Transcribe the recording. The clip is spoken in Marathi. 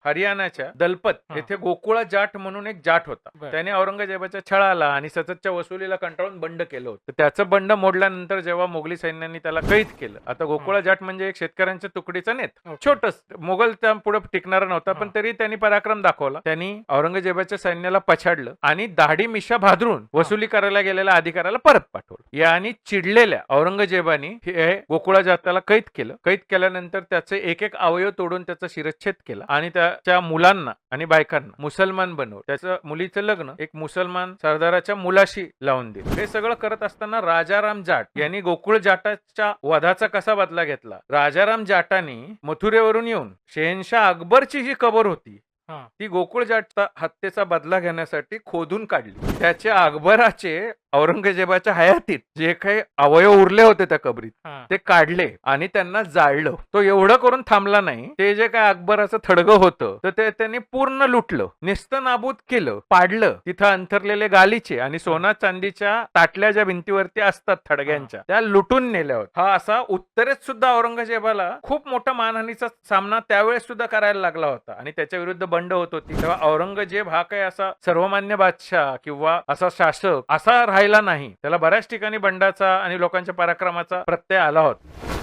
हरियाणाच्या दलपत येथे गोकुळा जाट म्हणून एक जाट होता. त्याने औरंगजेबाच्या छळाला आणि सततच्या वसुलीला कंटाळून बंड केलं होतं. त्याचं बंड मोडल्यानंतर जेव्हा मोगली सैन्याने त्याला कैद केलं, आता गोकुळा जाट म्हणजे एक शेतकऱ्यांच्या तुकडीचा नेता, छोटस मोगल त्या पुढे टिकणारा नव्हता, पण तरी त्यांनी पराक्रम दाखवला. त्यांनी औरंगजेबाच्या सैन्याला पछाडलं आणि दाढी मिशा भादरून वसुली करायला गेलेल्या अधिकाऱ्याला परत पाठवलं. यानी चिडलेल्या औरंगजेबाने हे गोकुळा जाताला कैद केलं. कैद केल्यानंतर त्याचे एक एक अवयव तोडून त्याचा शिरच्छेद केला आणि त्याच्या मुलांना आणि बायकांना मुसलमान बनवलं. त्याचं मुलीचं लग्न एक मुसलमान सरदाराच्या मुलाशी लावून दिलं. हे सगळं करत असताना राजाराम जाट यांनी गोकुळ जाटाच्या वधाचा कसा बदला घेतला. राजाराम जाटाने मथुरेवरून येऊन शहेनशाह अकबरची जी कबर होती ती गोकुळ जाटचा हत्येचा बदला घेण्यासाठी खोदून काढली. त्याच्या अकबराचे औरंगजेबाच्या हयातीत जे काही अवयव उरले होते त्या कबरीत ते काढले आणि त्यांना जाळलं. तो एवढं करून थांबला नाही. ते जे काय अकबराचं थडगं होतं तर ते त्यांनी पूर्ण लुटलं, निस्तं नाबूद केलं, पाडलं. तिथं अंथरलेले गालीचे आणि सोना चांदीच्या ताटल्या ज्या भिंतीवरती असतात थडग्यांच्या त्या लुटून नेल्या होत्या. हा असा उत्तरेत सुद्धा औरंगजेबाला खूप मोठा मानहानीचा सामना त्यावेळेस सुद्धा करायला लागला होता आणि त्याच्या विरुद्ध बंड होत होती. तेव्हा औरंगजेब हा काही असा सर्वमान्य बादशाह किंवा असा शासक असा राहिला नाही. त्याला बऱ्याच ठिकाणी बंडाचा आणि लोकांच्या पराक्रमाचा प्रत्यय आला होता.